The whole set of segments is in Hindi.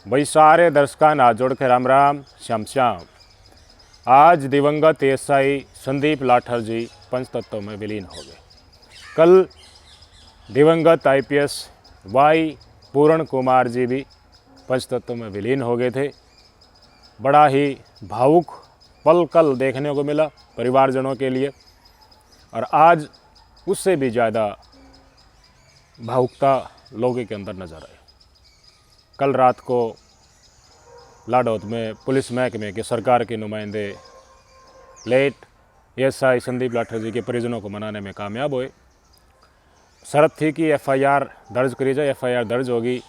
भाई सारे दर्शकों हाथ जोड़ के राम राम श्याम श्याम। आज दिवंगत एएसआई संदीप लाठर जी पंचतत्व में विलीन हो गए। कल दिवंगत आईपीएस वाई पूर्ण कुमार जी भी पंचतत्व में विलीन हो गए थे। बड़ा ही भावुक पल कल देखने को मिला परिवारजनों के लिए, और आज उससे भी ज़्यादा भावुकता लोगों के अंदर नजर आई। कल रात को लाडौत में पुलिस महकमे के सरकार के नुमाइंदे लेट एएसआई संदीप लाठर जी के परिजनों को मनाने में कामयाब हुए। शर्त थी कि एफआईआर दर्ज करी जाए। एफआईआर दर्ज होगी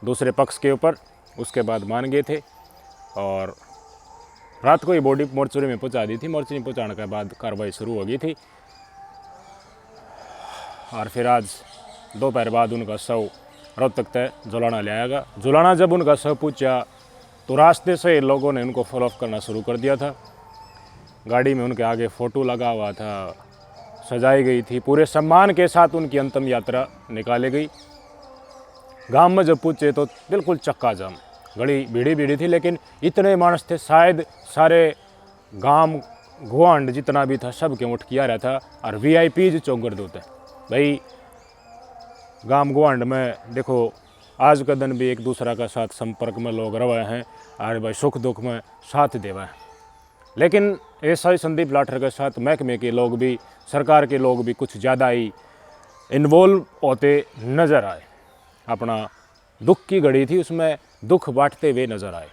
दूसरे पक्ष के ऊपर, उसके बाद मान गए थे और रात को ही बॉडी मोर्चरी में पहुंचा दी थी। मोर्चरी में पहुंचाने के बाद कार्रवाई शुरू हो गई थी और फिर आज दोपहर बाद उनका शव रोहतक तक जुलाना ले आएगा। जुलाना जब उनका शव पूछा तो रास्ते से लोगों ने उनको फॉलो करना शुरू कर दिया था। गाड़ी में उनके आगे फ़ोटो लगा हुआ था, सजाई गई थी। पूरे सम्मान के साथ उनकी अंतिम यात्रा निकाली गई। गांव में जब पूछे तो बिल्कुल चक्का जाम, गली भीड़ी थी, लेकिन इतने मानस थे शायद सारे गांव गुआंड जितना भी था सब के उठ किया रहा था। और वीआईपी चौंकर देते भाई गांव गुआंड में देखो आज का दिन भी एक दूसरा का साथ संपर्क में लोग रहे हैं और भाई सुख दुख में साथ देवा है। लेकिन एएसआई संदीप लाठर के साथ महकमे के लोग भी, सरकार के लोग भी कुछ ज़्यादा ही इन्वॉल्व होते नज़र आए। अपना दुख की घड़ी थी, उसमें दुख बांटते हुए नज़र आए।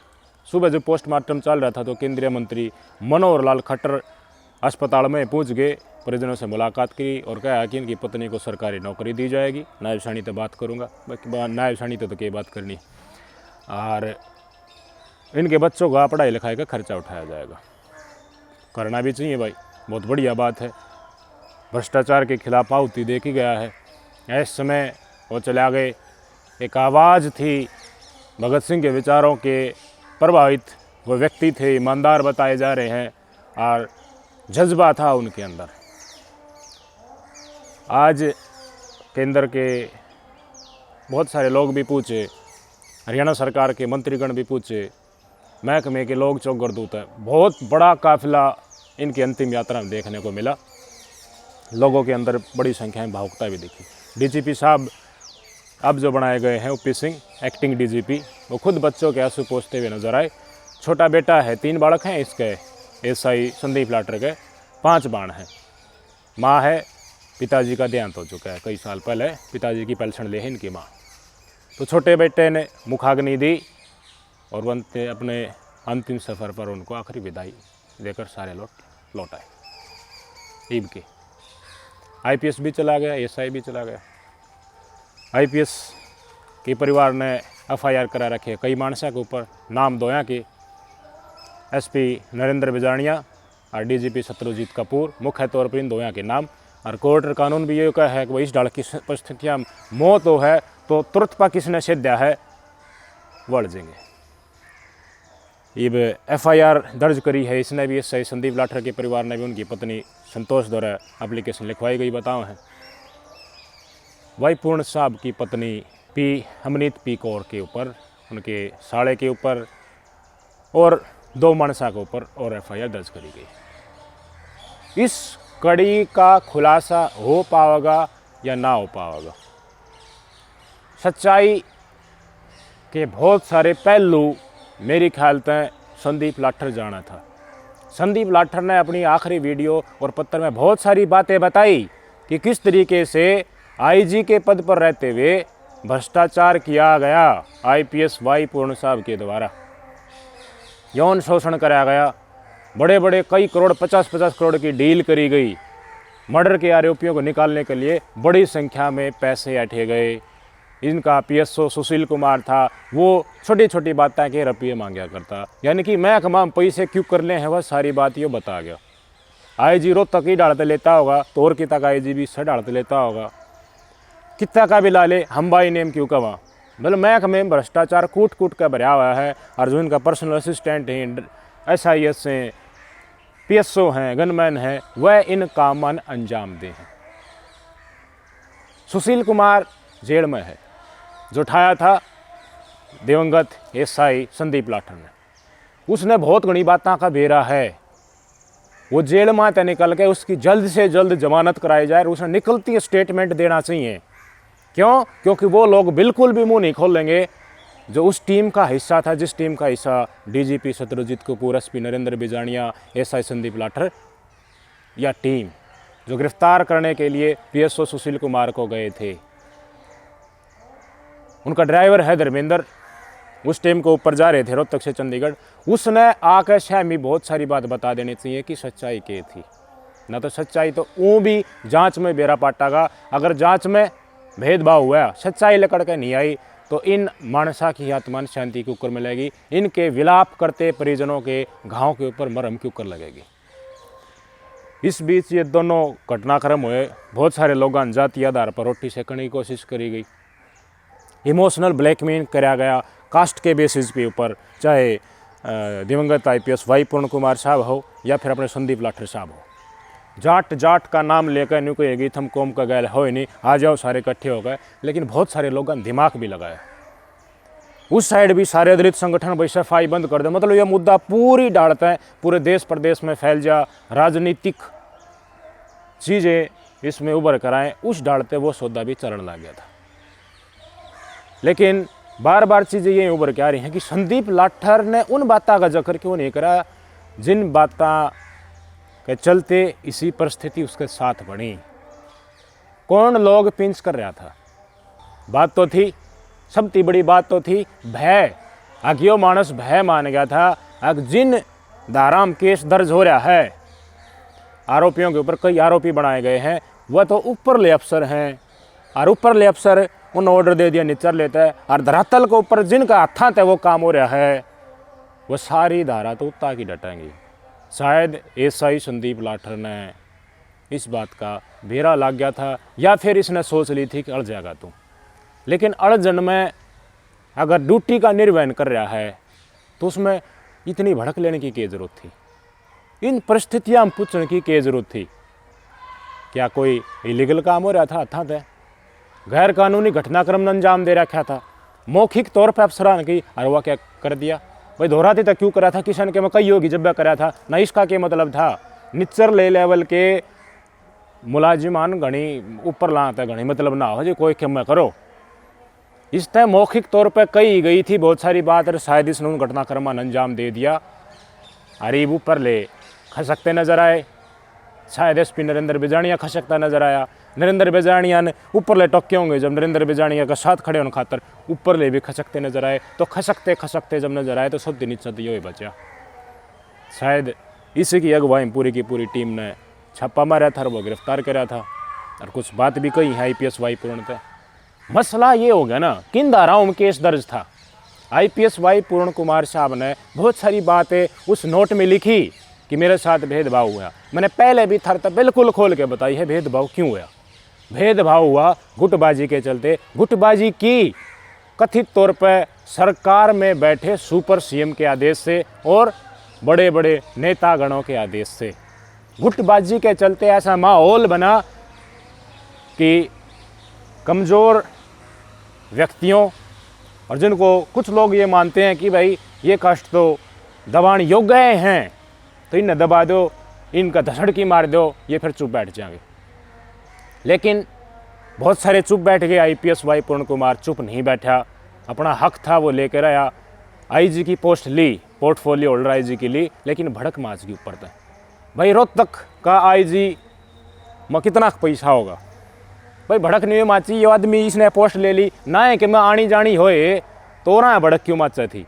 सुबह जब पोस्टमार्टम चल रहा था तो केंद्रीय मंत्री मनोहर लाल खट्टर अस्पताल में पहुंच गए, परिजनों से मुलाकात की और कहा कि इनकी पत्नी को सरकारी नौकरी दी जाएगी। नायब सानी तो बात करूँगा, बाकी नायब सानी तो क्या बात करनी, और इनके बच्चों का पढ़ाई लिखाई का खर्चा उठाया जाएगा। करना भी चाहिए भाई, बहुत बढ़िया बात है। भ्रष्टाचार के खिलाफ आहुति देखी गया है। इस समय वो चला गए, एक आवाज़ थी भगत सिंह के विचारों के प्रभावित वो व्यक्ति थे, ईमानदार बताए जा रहे हैं और जज्बा था उनके अंदर। आज केंद्र के बहुत सारे लोग भी पूछे, हरियाणा सरकार के मंत्रीगण भी पूछे, महकमे के लोग चौंकर दूत है। बहुत बड़ा काफिला इनकी अंतिम यात्रा में देखने को मिला। लोगों के अंदर बड़ी संख्या में भावुकता भी दिखी। डीजीपी साहब अब जो बनाए गए हैं ओपी सिंह एक्टिंग डीजीपी, वो खुद बच्चों के आंसू पोंछते हुए नजर आए। छोटा बेटा है, 3 बालक हैं इसके एएसआई संदीप लाठर के, 5 बाण हैं। माँ है, पिताजी का देहांत हो चुका है कई साल पहले, पिताजी की पेंशन ले है इनकी माँ। तो छोटे बेटे ने मुखाग्नि दी और बनते अपने अंतिम सफ़र पर उनको आखिरी विदाई देकर सारे लौट आए। ईब के आईपीएस भी चला गया, एएसआई भी चला गया। आईपीएस के परिवार ने एफआईआर करा रखे है कई मानसा के ऊपर, नाम दोया के एसपी नरेंद्र बिजानिया और डीजीपी शत्रुजीत कपूर, मुख्य तौर पर इन दोया के नाम। और कोर्ट कानून भी ये कहा है कि वह इस डाल की परिस्थितियाँ मौत हो है तो तुरंत पा किसने सिद्धा है बढ़ जाएंगे। ये एफआईआर दर्ज करी है इसने भी, एएसआई संदीप लाठर के परिवार ने भी। उनकी पत्नी संतोष द्वारा एप्लीकेशन लिखवाई गई बताओ है। वाई पूर्ण साहब की पत्नी पी हमनीत पी कौर के ऊपर, उनके साड़े के ऊपर और 2 मानसा के ऊपर और एफआईआर दर्ज करी गई। इस कड़ी का खुलासा हो पाएगा या ना हो पाएगा, सच्चाई के बहुत सारे पहलू मेरी ख्याल तक संदीप लाठर जाना था। संदीप लाठर ने अपनी आखिरी वीडियो और पत्र में बहुत सारी बातें बताई कि किस तरीके से आईजी के पद पर रहते हुए भ्रष्टाचार किया गया आईपीएस वाई पूर्ण साहब के द्वारा, यौन शोषण कराया गया, बड़े बड़े कई करोड़ 50-50 करोड़ की डील करी गई। मर्डर के आरोपियों को निकालने के लिए बड़ी संख्या में पैसे ऐंठे गए। इनका पीएसओ सुशील कुमार था, वो छोटी छोटी बातें के रुपये मांगा करता, यानी कि मैं कमाम पैसे क्यों कर ले हैं वह सारी बात ये बता गया। आईजी रोहतक ही डालते लेता होगा तो और कितना का आईजी भी सर डालते लेता होगा, कितना का भी ला ले हम भाई नेम क्यों कमा। मतलब महकमे में भ्रष्टाचार कूट कूट कर भरा हुआ है। और जो इनका पर्सनल असिस्टेंट हैं, SIS हैं, PSO हैं, गनमैन हैं, वह इन कामन अंजाम दे हैं। सुशील कुमार जेल में है, जो उठाया था दिवंगत एसआई संदीप लाठर ने। उसने बहुत घनी बातों का बेरा है, वो जेल में तो निकल के उसकी जल्द से जल्द जमानत कराई जाए और उसे निकलती स्टेटमेंट देना चाहिए। क्यों? क्योंकि वो लोग बिल्कुल भी मुंह नहीं खोलेंगे जो उस टीम का हिस्सा था, जिस टीम का हिस्सा DGP Shatrujeet Kapoor, SP Narendra Bijania, SI Sandeep Lathar या टीम जो गिरफ्तार करने के लिए पीएसओ सुशील कुमार को गए थे। उनका ड्राइवर है धर्मेंद्र, उस टीम को ऊपर जा रहे थे रोहतक से चंडीगढ़। उसने आकर शामी बहुत सारी बात बता देनी चाहिए कि सच्चाई क्या थी। ना तो सच्चाई तो वो भी जांच में बेरा पाटागा। अगर जांच में भेदभाव हुआ, सच्चाई लकड़ के नहीं आई, तो इन मानसा की आत्मा शांति के ऊपर मिलेगी। इनके विलाप करते परिजनों के घाव के ऊपर मरहम के ऊपर लगेगी। इस बीच ये दोनों घटनाक्रम हुए। बहुत सारे लोगों जाति आधार पर रोटी सेकने की कोशिश करी गई, इमोशनल ब्लैकमेल कराया गया कास्ट के बेसिस के ऊपर, चाहे दिवंगत आईपीएस वाई पूर्ण कुमार साहब हो या फिर अपने संदीप लाठर साहब हो। जाट जाट का नाम लेकर नहीं कहेगी थम कौम का गैल हो ही नहीं, आ जाओ सारे इकट्ठे हो गए। लेकिन बहुत सारे लोगों ने दिमाग भी लगाया। उस साइड भी सारे दलित संगठन भाई सफाई बंद कर दे, मतलब यह मुद्दा पूरी डालता है, पूरे देश प्रदेश में फैल जा, राजनीतिक चीज़ें इसमें उभर कर आए, उस डालते वो सौदा भी चलन लग गया था। लेकिन बार बार चीज़ें ये उभर के आ रही हैं कि संदीप लाठर ने उन बातों का जिक्र क्यों नहीं करा जिन बातों के चलते इसी परिस्थिति उसके साथ बनी। कौन लोग पिंच कर रहा था? बात तो थी, सबसे बड़ी बात तो थी भय। आगियो मानस भय मान गया था। अग जिन धाराम केस दर्ज हो रहा है, आरोपियों के ऊपर कई आरोपी बनाए गए हैं, वह तो ऊपरले अफसर हैं और ऊपरले अफसर उन ऑर्डर दे दिया निचर लेता है, और धरातल के ऊपर जिनका हाथा तय वो काम हो रहा है, वो सारी धारा तो उतना की डटेंगी। शायद एसआई संदीप लाठर ने इस बात का बेरा लग गया था, या फिर इसने सोच ली थी कि अड़ जाएगा तू। लेकिन अड़जन में अगर ड्यूटी का निर्वहन कर रहा है तो उसमें इतनी भड़क लेने की क्या जरूरत थी? इन परिस्थितियां में पूछने की क्या जरूरत थी? क्या कोई इलीगल काम हो रहा था हाथा तय? गैर कानूनी घटनाक्रम ने अंजाम दे रखा था मौखिक तौर पर अफसरान की, और वह क्या कर दिया भाई? दोहराती तक क्यों करा था? किशन के में कई होगी जब करा था ना, इसका क्या मतलब था? निच्चर ले लेवल के मुलाजिमान घनी ऊपर लाता घनी मतलब ना हो जी कोई कम करो। इस तरह मौखिक तौर पर कही गई थी बहुत सारी बात, और शायद इसने उन घटनाक्रम ने अंजाम दे दिया। अरीब ऊपर ले खसकते नजर आए, शायद एसपी नरेंद्र बिजानिया खसकता नजर आया। नरेंद्र बिजानिया ने ऊपर ले टोके होंगे जब नरेंद्र बिजानिया का साथ खड़े होने खातर ऊपर ले भी खसकते नजर आए। तो खसकते खसकते जब नजर आए तो सब दिन नीचे ही बचा। शायद इसी की अगुवाई पूरी की पूरी टीम ने छापा मारा था और वो गिरफ्तार करा था, और कुछ बात भी कही है आईपीएस वाई पूर्ण पे। मसला ये हो गया ना, किन धाराओं में केस दर्ज था? आईपीएस वाई पूर्ण कुमार साहब ने बहुत सारी बातें उस नोट में लिखी कि मेरे साथ भेदभाव हुआ। मैंने पहले भी थर तक बिल्कुल खोल के बताई है भेदभाव क्यों हुआ। भेदभाव हुआ गुटबाजी के चलते। गुटबाजी की कथित तौर पर सरकार में बैठे सुपर सीएम के आदेश से और बड़े बड़े नेतागणों के आदेश से। गुटबाजी के चलते ऐसा माहौल बना कि कमज़ोर व्यक्तियों और जिनको कुछ लोग ये मानते हैं कि भाई ये कष्ट तो दबाने योग्य हैं तो इन्हें दबा दो, इनका धसड़की मार दो, ये फिर चुप बैठ जाएंगे। लेकिन बहुत सारे चुप बैठ गए। आईपीएस वाई पूर्ण कुमार चुप नहीं बैठा, अपना हक था वो लेकर आया। आईजी की पोस्ट ली, पोर्टफोलियो होल्डर आईजी की ली, लेकिन भड़क माच के ऊपर था। भाई रोहतक का आईजी में कितना पैसा होगा? भाई भड़क नहीं माची, ये आदमी इसने पोस्ट ले ली ना है कि मैं आनी जानी होए तो रहा भड़क क्यों माचा थी?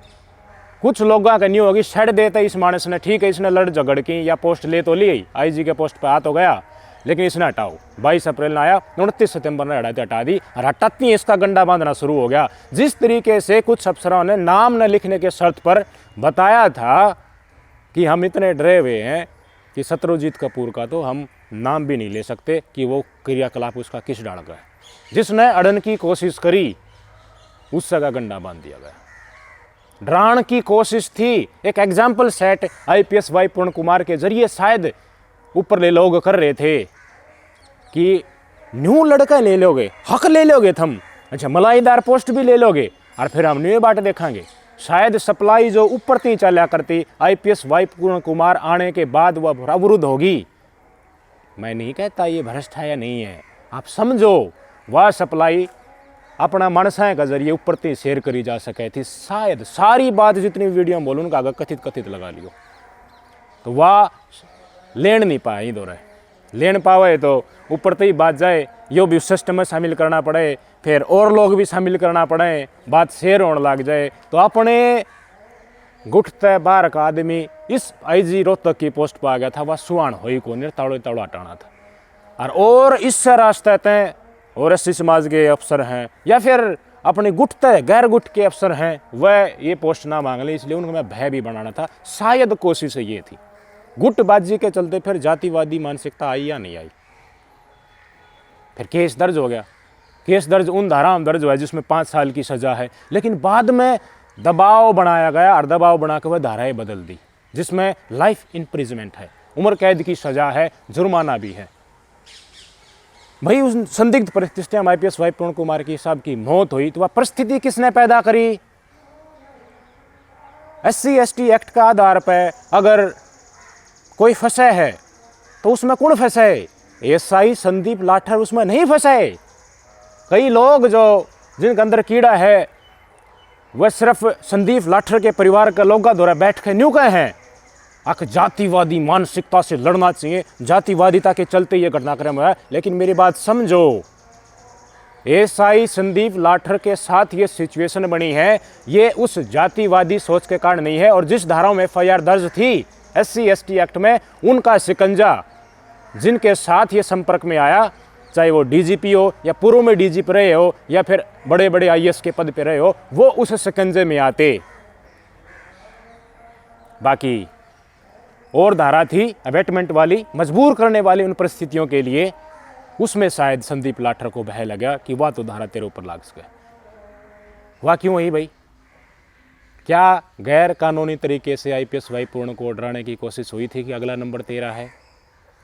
कुछ लोगों का नहीं होगी छड़ देते इस मानस ने, ठीक है इसने लड़ झगड़ की या पोस्ट ले तो ली, आईजी के पोस्ट पे आ तो गया, लेकिन इसने हटाओ। 22 अप्रैल ने आया, 29 सितंबर ने हटा दी, और हटाती इसका गंडा बांधना शुरू हो गया। जिस तरीके से कुछ अफसरों ने नाम न लिखने के शर्त पर बताया था कि हम इतने डरे हुए हैं कि शत्रुजीत कपूर का तो हम नाम भी नहीं ले सकते कि वो क्रियाकलाप उसका किस डाल का है। जिसने अड़न की कोशिश करी उस जगह गंडा बांध दिया गया। डराने की कोशिश थी, एक एग्जाम्पल सेट आईपीएस वाई पूर्ण कुमार के जरिए शायद ऊपर ले लोग कर रहे थे कि न्यू लड़का ले लोगे, हक ले लोगे थम, अच्छा मलाईदार पोस्ट भी ले लोगे, और फिर हमने ये बात देखेंगे शायद सप्लाई जो ऊपर थी चला करती IPS वाई पूर्ण कुमार आने के बाद वह अवरुद्ध होगी। मैं नहीं कहता ये भ्रष्ट है या नहीं है, आप समझो वह सप्लाई अपना मनसा के जरिए ऊपर थी शेयर करी जा सके थी। शायद सारी बात जितनी वीडियो में बोलूँ उनका अगर कथित कथित लगा लियो तो वह लेन नहीं पाए इधर है, लेन पावे तो ऊपर तो ही बात जाए यो भी सिस्टम में शामिल करना पड़े, फिर और लोग भी शामिल करना पड़े, बात शेयर होने लग जाए तो अपने गुटते बाहर का आदमी इस IG रोहतक की पोस्ट पर आ गया था। वह सुहान हो को ताड़ो ताड़ो हटाना था। और इससे रास्ते तय और SC समाज के अफसर हैं या फिर अपने गुटते गैर गुट के अफसर हैं, वह ये पोस्ट ना मांग ले, इसलिए उनको मैं भय भी बनाना था। शायद कोशिश ये थी, गुटबाजी के चलते फिर जातिवादी मानसिकता आई या नहीं आई। फिर केस दर्ज हो गया, केस दर्ज उन धाराओं में दर्ज हुआ जिसमें 5 साल की सज़ा है, लेकिन बाद में दबाव बनाया गया और दबाव बना के वह धाराएँ बदल दी जिसमें लाइफ इम्प्रिजमेंट है, उम्र कैद की सज़ा है, जुर्माना भी है। भाई उस संदिग्ध परिस्थिति में IPS वाई पूर्ण कुमार की साहब की मौत हुई तो वह परिस्थिति किसने पैदा करी? SC ST एक्ट का आधार पर अगर कोई फंसे है तो उसमें कौन फंसे? SI संदीप लाठर उसमें नहीं फंसे। कई लोग जो जिनके अंदर कीड़ा है वह सिर्फ संदीप लाठर के परिवार के लोगों द्वारा बैठ के न्यू कहे हैं आख जातिवादी मानसिकता से लड़ना चाहिए, जातिवादिता के चलते ये घटनाक्रम हुआ है। लेकिन मेरी बात समझो, SI संदीप लाठर के साथ ये सिचुएशन बनी है, ये उस जातिवादी सोच के कारण नहीं है। और जिस धाराओं में FIR दर्ज थी SC ST एक्ट में, उनका शिकंजा जिनके साथ ये संपर्क में आया, चाहे वो DGP हो या पूर्व में DGP रहे हो या फिर बड़े बड़े IAS के पद पे रहे हो, वो उस शिकंजे में आते। बाकी और धारा थी अबेटमेंट वाली, मजबूर करने वाली उन परिस्थितियों के लिए, उसमें शायद संदीप लाठर को बह लगा कि वाह तो धारा तेरे ऊपर लाग सके। वाह क्यों हुई भाई? क्या गैर कानूनी तरीके से IPS वाई पूर्ण को डराने की कोशिश हुई थी कि अगला नंबर तेरा है?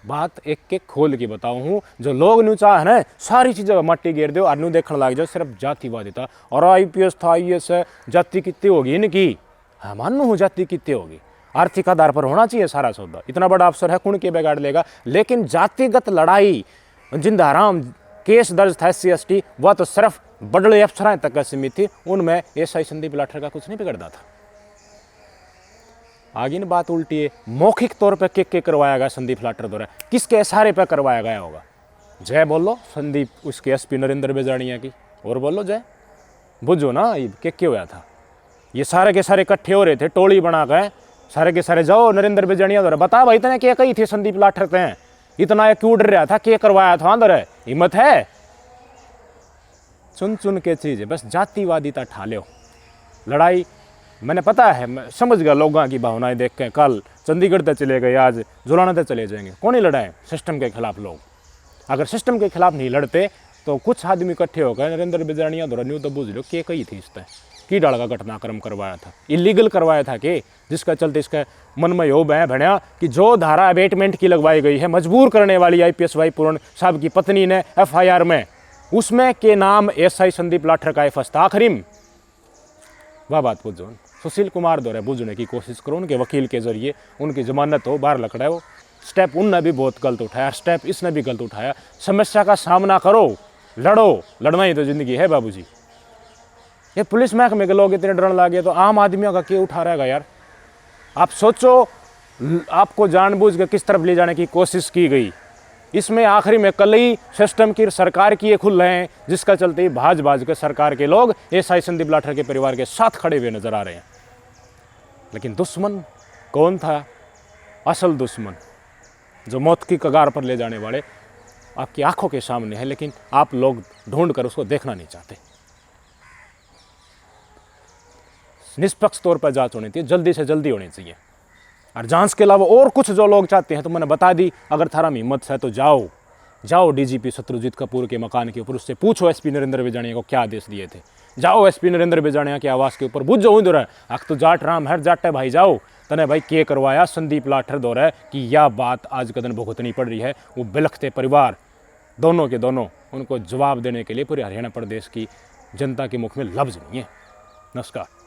बात एक एक खोल के बताऊँ हूँ। जो लोग न्यू चाह है ना सारी चीज़ें मट्टी घेर दो और न्यू देखने लग जाओ सिर्फ जातिवादिता और IPS था IAS है, जाति कितनी होगी इनकी? हाँ मानू हूँ जाति कितनी होगी, आर्थिक आधार पर होना चाहिए सारा सौदा। इतना बड़ा अफसर है कौन के बिगाड़ लेगा? लेकिन जातिगत लड़ाई जिन धाराओं केस दर्ज था SC ST, वह तो सिर्फ बड़े अफसरां तक सीमित थी, उनमें SI संदीप लाठर का कुछ नहीं बिगड़ता था। आगे न बात उल्टी है, मौखिक तौर पर के करवाया गया संदीप लाठर द्वारा, किसके इशारे पर करवाया गया होगा? जय बोलो संदीप उसके SP नरेंद्र बेजानिया की, और बोलो जय, बुझो ना के हुआ था। ये सारे के सारे इकट्ठे हो रहे थे, टोली बना गए, सारे के सारे जाओ नरेंद्र बेजानिया द्वारा बता भाई इतने क्या कही थी संदीप लाठर ते, इतना ये क्यों डर रहा था, क्या करवाया था अंदर? हिम्मत है? चुन चुन के चीज है, बस जातिवादिता ठाले हो। लड़ाई मैंने पता है, मैं समझ गया लोगों की भावनाएं देख के। कल चंडीगढ़ तक चले गए, आज जुलाना तक चले जाएंगे, कौन ही लड़ाए सिस्टम के खिलाफ लोग? अगर सिस्टम के खिलाफ नहीं लड़ते तो कुछ आदमी इकट्ठे हो गए नरेंद्र बेजानिया द्वारा न्यू तो बुझ लो के कही थी इस पर की डाल का घटनाक्रम करवाया था, इलीगल करवाया था कि जिसका चलते इसका मन में यो बह भणिया कि जो धारा अबेटमेंट की लगवाई गई है मजबूर करने वाली IPS वाई पूर्ण साहब की पत्नी ने FIR में, उसमें के नाम SI संदीप लाठर का फस्ताखरी में, वह बात बुझो। सुशील कुमार द्वारा बुझने की कोशिश करो, उनके वकील के जरिए उनकी जमानत हो, बाहर लकड़ा हो। स्टेप उनने भी बहुत गलत उठाया, स्टेप इसने भी गलत उठाया। समस्या का सामना करो, लड़ो, लड़ना ही तो जिंदगी है बाबूजी। ये पुलिस महकमे के लोग इतने डरने लगे तो आम आदमियों का क्या उठा रहेगा यार? आप सोचो, आपको जानबूझ के किस तरफ ले जाने की कोशिश की गई। इसमें आखिरी में कल ही सिस्टम की सरकार की ये खुल रहे हैं, जिसका चलते ही भाज के सरकार के लोग SI संदीप लाठर के परिवार के साथ खड़े हुए नजर आ रहे हैं। लेकिन दुश्मन कौन था? असल दुश्मन जो मौत की कगार पर ले जाने वाले आपकी आंखों के सामने है, लेकिन आप लोग ढूंढ कर उसको देखना नहीं चाहते। निष्पक्ष तौर पर जांच होनी चाहिए, जल्दी से जल्दी होनी चाहिए। और जांच के अलावा और कुछ जो लोग चाहते हैं तो मैंने बता दी, अगर थारा में हिम्मत है तो जाओ DGP शत्रुजीत कपूर के मकान के ऊपर, उससे पूछो SP नरेंद्र बेजानिया को क्या आदेश दिए थे। जाओ SP नरेंद्र बेजानिया के आवास के ऊपर बुझो उधर है अख तो जाट राम हर जाट है भाई, जाओ तने भाई के करवाया संदीप लाठर दौरा कि यह बात आज कदन भुगतनी पड़ रही है। वो बिलखते परिवार दोनों के दोनों, उनको जवाब देने के लिए पूरे हरियाणा प्रदेश की जनता के मुख में लफ्ज नहीं है। नमस्कार।